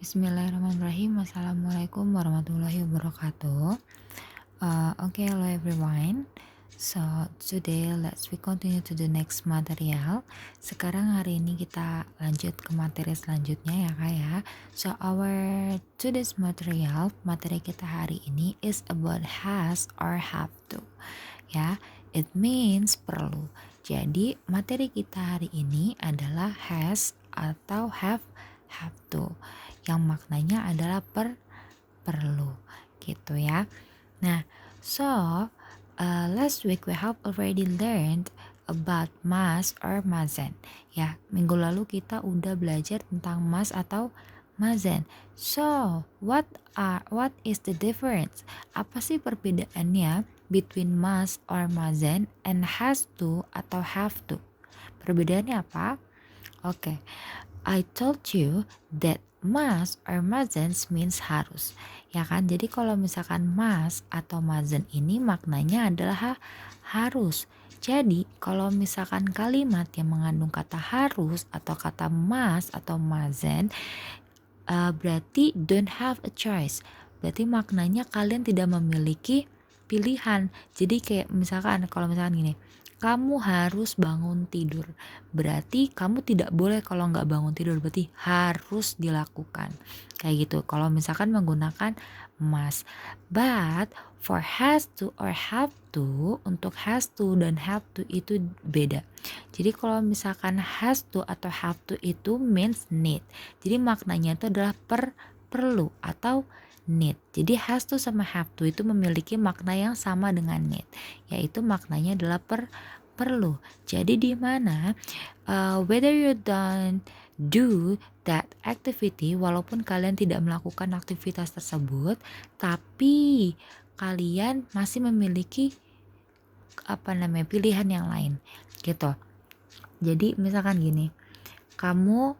Bismillahirrahmanirrahim. Assalamualaikum warahmatullahi wabarakatuh. Okay, hello everyone. So today we continue to the next material. Sekarang hari ini kita lanjut ke materi selanjutnya ya kak ya. So our today's material, materi kita hari ini is about has or have to. Ya, it means perlu. Jadi materi kita hari ini adalah has atau have to, yang maknanya adalah perlu gitu ya. Nah, so last week we have already learned about must or mustn't. Ya, minggu lalu kita udah belajar tentang must atau mustn't. So, what is the difference? Apa sih perbedaannya between must or mustn't and has to atau have to? Perbedaannya apa? Oke. I told you that must or mustn't means harus. Ya kan? Jadi kalau misalkan must atau mustn't ini maknanya adalah harus. Jadi kalau misalkan kalimat yang mengandung kata harus atau kata must atau mustn't, berarti don't have a choice. Berarti maknanya kalian tidak memiliki pilihan. Jadi kayak misalkan kalau misalkan gini, kamu harus bangun tidur. Berarti kamu tidak boleh kalau nggak bangun tidur, berarti harus dilakukan. Kayak gitu. Kalau misalkan menggunakan must. But for has to or have to, untuk has to dan have to itu beda. Jadi kalau misalkan has to atau have to itu means need. Jadi maknanya itu adalah perlu atau need. Jadi has to sama have to itu memiliki makna yang sama dengan need, yaitu maknanya adalah perlu. Jadi di mana whether you don't do that activity, walaupun kalian tidak melakukan aktivitas tersebut, tapi kalian masih memiliki pilihan yang lain gitu. Jadi misalkan gini, kamu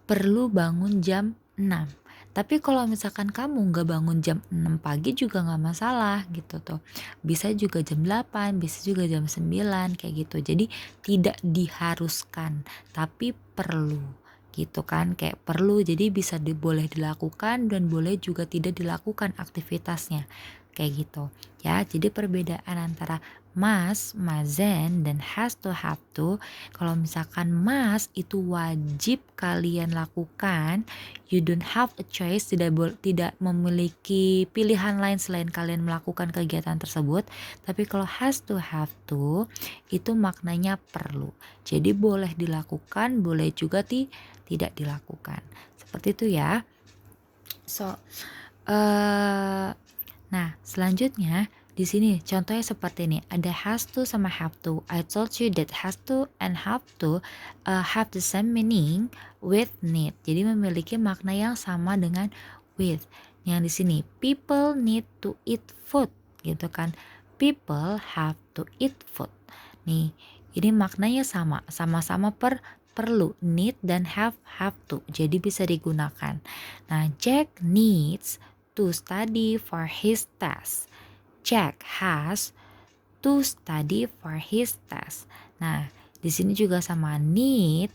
perlu bangun jam 6. Tapi kalau misalkan kamu nggak bangun jam 6 pagi juga nggak masalah gitu tuh. Bisa juga jam 8, bisa juga jam 9 kayak gitu. Jadi tidak diharuskan, tapi perlu gitu kan. Kayak perlu, jadi bisa boleh dilakukan dan boleh juga tidak dilakukan aktivitasnya. Kayak gitu ya. Jadi perbedaan antara must, mustn't, dan has to, have to. Kalau misalkan must itu wajib kalian lakukan, you don't have a choice, tidak memiliki pilihan lain selain kalian melakukan kegiatan tersebut. Tapi kalau has to, have to itu maknanya perlu. Jadi boleh dilakukan, boleh juga tidak dilakukan. Seperti itu ya. So, nah selanjutnya di sini contohnya seperti ini, ada has to sama have to. I told you that has to and have to have the same meaning with need. Jadi memiliki makna yang sama dengan with. Yang di sini people need to eat food gitu kan. People have to eat food. Nih, ini maknanya sama-sama perlu, need dan have to. Jadi bisa digunakan. Nah, Jack needs to study for his test. Jack has to study for his test. Nah, di sini juga sama need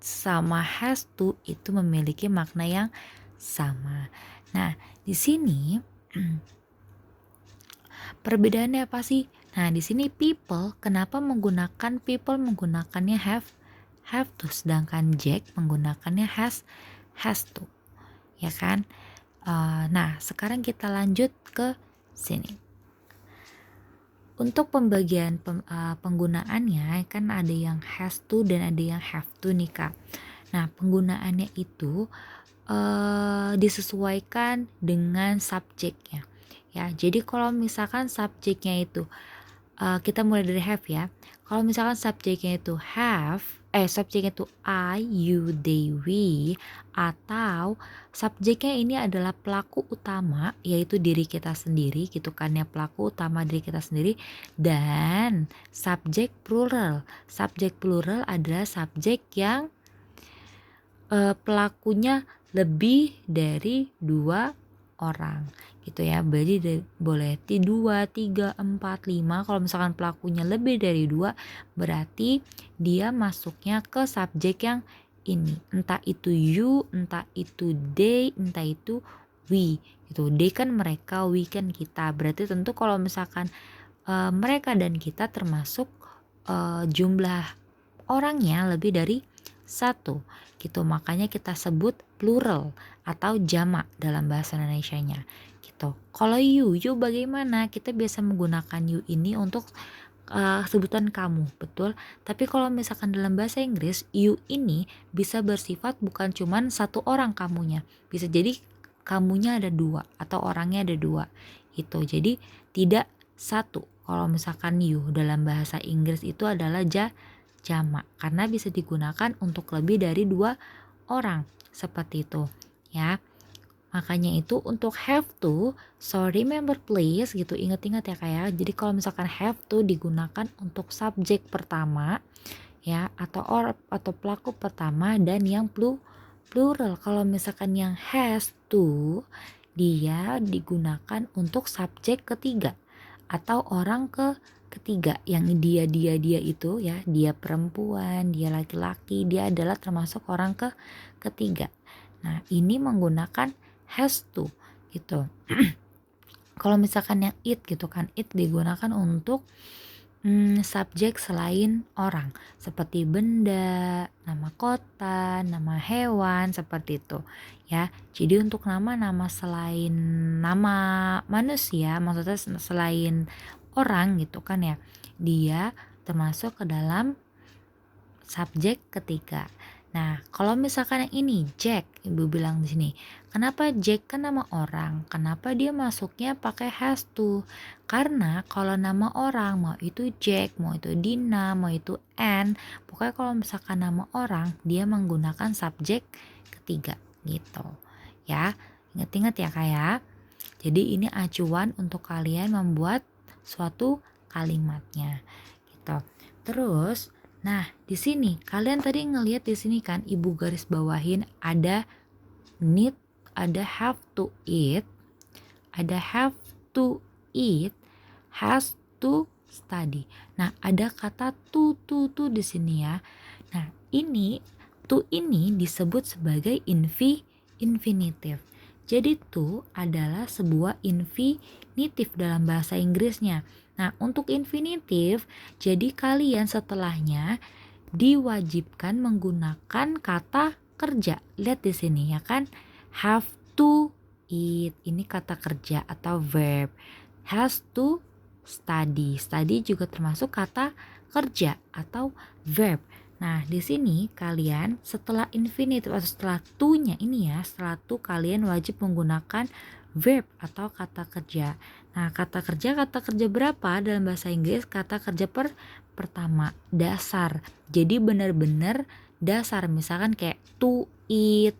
sama has to itu memiliki makna yang sama. Nah, di sini perbedaannya apa sih? Nah, di sini people, kenapa people menggunakannya have to, sedangkan Jack menggunakannya has to. Ya kan? Nah, sekarang kita lanjut ke sini. Untuk pembagian penggunaannya kan ada yang has to dan ada yang have to nih Kak. Nah, penggunaannya itu disesuaikan dengan subjeknya. Ya, jadi kalau misalkan subjeknya itu kita mulai dari have ya. Kalau misalkan subjeknya itu subjeknya itu I, you, they, we, atau subjeknya ini adalah pelaku utama, yaitu diri kita sendiri gitu kan ya, pelaku utama diri kita sendiri, dan subjek plural. Subjek plural adalah subjek yang pelakunya lebih dari 2 orang gitu ya. Berarti boleh 2, 3, 4, 5. Kalau misalkan pelakunya lebih dari 2, berarti dia masuknya ke subjek yang ini. Entah itu you, entah itu they, entah itu we gitu. They kan mereka, we kan kita. Berarti tentu kalau misalkan mereka dan kita termasuk jumlah orangnya lebih dari satu gitu. Makanya kita sebut plural atau jamak dalam bahasa Indonesianya gitu. Kalau you bagaimana? Kita biasa menggunakan you ini untuk sebutan kamu, betul. Tapi kalau misalkan dalam bahasa Inggris, you ini bisa bersifat bukan cuman satu orang kamunya, bisa jadi kamunya ada dua atau orangnya ada dua itu. Jadi tidak satu. Kalau misalkan you dalam bahasa Inggris itu adalah jamak karena bisa digunakan untuk lebih dari dua orang seperti itu ya. Makanya itu untuk have to, so remember please gitu, ingat-ingat ya kayak. Jadi kalau misalkan have to digunakan untuk subjek pertama ya atau pelaku pertama dan yang plural. Kalau misalkan yang has to dia digunakan untuk subjek ketiga atau orang ketiga yang dia itu ya, dia perempuan, dia laki-laki, dia adalah termasuk orang ketiga. Nah, ini menggunakan has to gitu. Kalau misalkan yang it gitu kan, it digunakan untuk subjek selain orang seperti benda, nama kota, nama hewan seperti itu ya. Jadi untuk nama selain nama manusia, maksudnya selain orang gitu kan ya, dia termasuk ke dalam subjek ketiga. Nah, kalau misalkan yang ini Jack, ibu bilang di sini, kenapa Jack kan nama orang? Kenapa dia masuknya pakai has to? Karena kalau nama orang mau itu Jack, mau itu Dina, mau itu Anne, pokoknya kalau misalkan nama orang dia menggunakan subjek ketiga gitu. Ya, ingat-ingat ya kayak. Jadi ini acuan untuk kalian membuat suatu kalimatnya gitu. Terus nah, di sini kalian tadi ngelihat di sini kan ibu garis bawahin ada need, ada have to eat, ada have to eat, has to study. Nah, ada kata to di sini ya. Nah, ini to ini disebut sebagai infinitive. Jadi to adalah sebuah infinitive dalam bahasa Inggrisnya. Nah, untuk infinitif, jadi kalian setelahnya diwajibkan menggunakan kata kerja. Lihat di sini ya kan, have to eat, ini kata kerja atau verb. Has to study, study juga termasuk kata kerja atau verb. Nah, di sini kalian setelah infinitive atau setelah to-nya ini ya, setelah to kalian wajib menggunakan verb atau kata kerja. Nah, kata kerja berapa dalam bahasa Inggris? Kata kerja pertama, dasar. Jadi benar-benar dasar. Misalkan kayak to eat,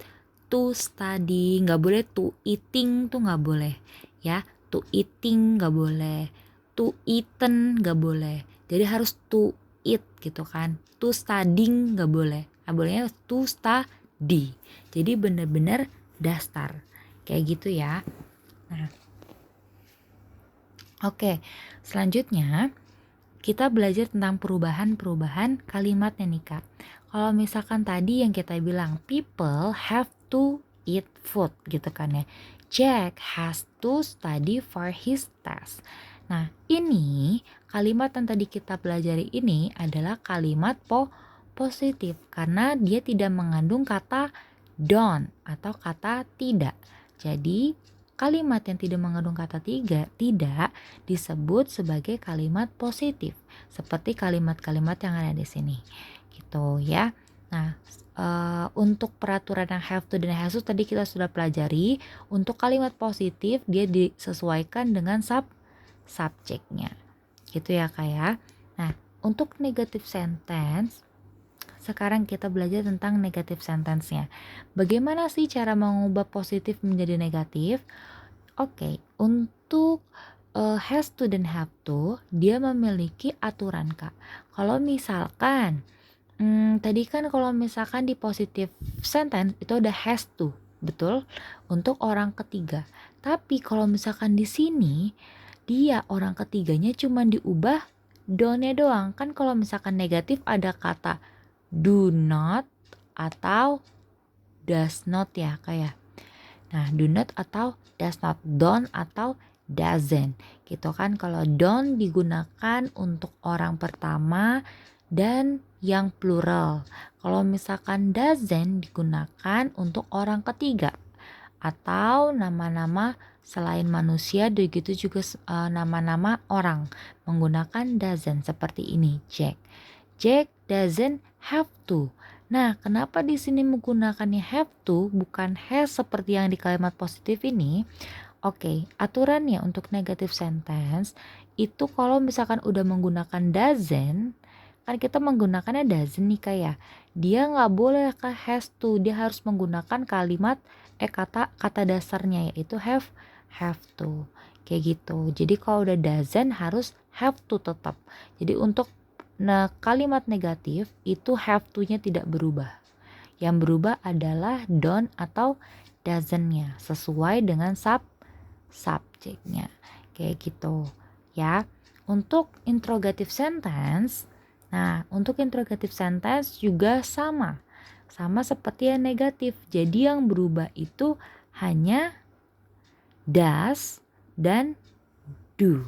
to study, nggak boleh to eating tuh nggak boleh. Ya, to eating nggak boleh, to eaten nggak boleh. Jadi harus to eat gitu kan. To studying nggak boleh. Nggak bolehnya to study. Jadi benar-benar dasar. Kayak gitu ya. Nah, oke, selanjutnya kita belajar tentang perubahan kalimatnya nih Kak. Kalau misalkan tadi yang kita bilang people have to eat food gitu kan ya. Jack has to study for his test. Nah, ini kalimat yang tadi kita pelajari ini adalah kalimat positif karena dia tidak mengandung kata don't atau kata tidak. Jadi kalimat yang tidak mengandung kata tidak disebut sebagai kalimat positif, seperti kalimat-kalimat yang ada di sini. Gitu ya. Nah, untuk peraturan yang have to dan has to tadi kita sudah pelajari. Untuk kalimat positif dia disesuaikan dengan subjeknya. Gitu ya, kayak. Nah, untuk negative sentence sekarang kita belajar tentang negative sentence-nya. Bagaimana sih cara mengubah positif menjadi negatif? Oke, untuk has to dan have to, dia memiliki aturan Kak. Kalau misalkan, tadi kan kalau misalkan di positive sentence itu ada has to, betul? Untuk orang ketiga. Tapi kalau misalkan di sini, dia orang ketiganya cuma diubah don't-nya doang. Kan kalau misalkan negatif ada kata do not atau does not ya kayak. Nah, do not atau does not, don't atau doesn't. Gitu kan, kalau don't digunakan untuk orang pertama dan yang plural. Kalau misalkan doesn't digunakan untuk orang ketiga atau nama-nama selain manusia, begitu juga nama-nama orang menggunakan doesn't seperti ini. Jack. Jack doesn't have to. Nah, kenapa di sini menggunakannya have to bukan has seperti yang di kalimat positif ini? Oke, aturannya untuk negative sentence itu kalau misalkan udah menggunakan doesn't, kan kita menggunakannya doesn't nih kayak dia nggak boleh ke has to, dia harus menggunakan kalimat kata dasarnya yaitu have to kayak gitu. Jadi kalau udah doesn't harus have to tetap. Jadi untuk kalimat negatif itu have to-nya tidak berubah. Yang berubah adalah don't atau doesn't-nya sesuai dengan subjeknya. Kayak gitu ya. Untuk interrogative sentence, nah untuk interrogative sentence juga sama. Sama seperti yang negatif. Jadi yang berubah itu hanya does dan do.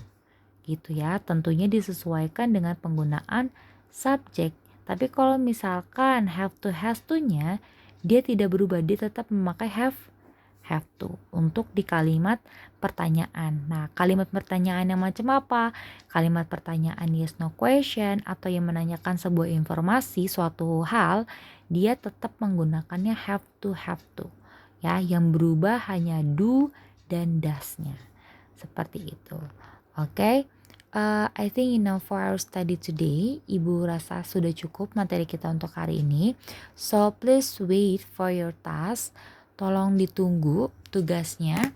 Gitu ya, tentunya disesuaikan dengan penggunaan subjek. Tapi kalau misalkan have to has to-nya dia tidak berubah, dia tetap memakai have to untuk di kalimat pertanyaan. Nah, kalimat pertanyaan yang macam apa? Kalimat pertanyaan yes no question atau yang menanyakan sebuah informasi suatu hal, dia tetap menggunakannya have to. Ya, yang berubah hanya do dan does-nya. Seperti itu. Oke. I think enough for our study today. Ibu rasa sudah cukup materi kita untuk hari ini. So please wait for your task. Tolong ditunggu tugasnya.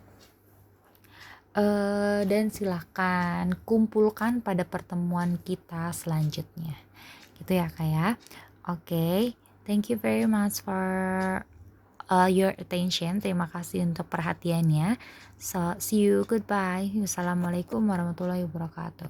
Dan silahkan kumpulkan pada pertemuan kita selanjutnya. Gitu ya Kak ya. Oke. Thank you very much for your attention. Terima kasih untuk perhatiannya. So see you, goodbye. Wassalamualaikum warahmatullahi wabarakatuh.